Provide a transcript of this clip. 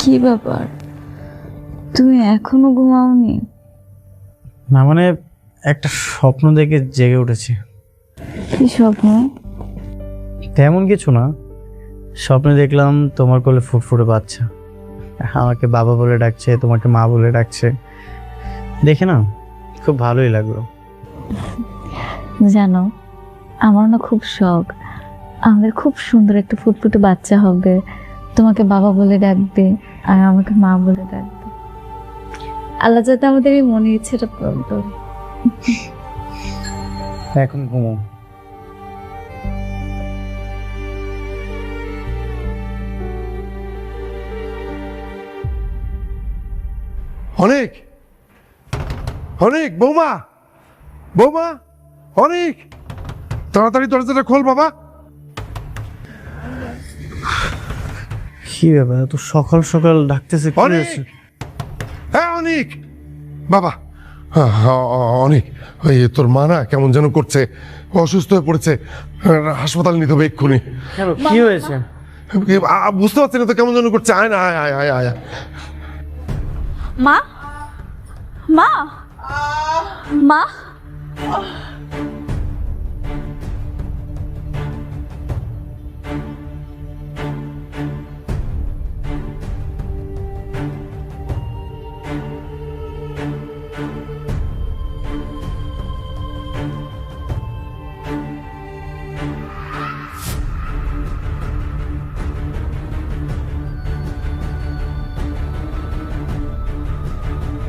কি ব্যাপার, তুমি এখনো ঘুমাওনি? না মানে একটা স্বপ্ন দেখে জেগে উঠেছি। কি স্বপ্ন? তেমন কিছু না, স্বপ্নে দেখলাম তোমার কোলে ফুটফুটে বাচ্চা, আমাকে বাবা বলে ডাকছে, তোমাকে মা বলে ডাকছে, দেখে না খুব ভালোই লাগলো। জানো, আমার না খুব শখ আমাদের খুব সুন্দর একটা ফুটফুটে বাচ্চা হবে, তোমাকে বাবা বলে ডাকবে আর আমাকে মা বলে ডাকবে। আল্লাহ যাতে আমাদের এই মনের ইচ্ছেটা পূরণ করে। এখন ঘুমো। অনেক অনেক বৌমা, বৌমা অনেক, তাড়াতাড়ি দরজাটা খোল বাবা। কি ব্যাপার, এত সকাল সকাল ডাকতেছে? কি অনেক, হয়েছে? হ্যাঁ অনেক বাবা। অনেক, ওই তোর মা না কেমন যেন করছে, অসুস্থ হয়ে পড়েছে, হাসপাতাল নিতে হবে এক্ষুনি। কেন, কি হয়েছে? বুঝতে পারছি না তো, কেমন যেন করছে। আয় না, আয় আয় আয় আয়। মা, মা, মা,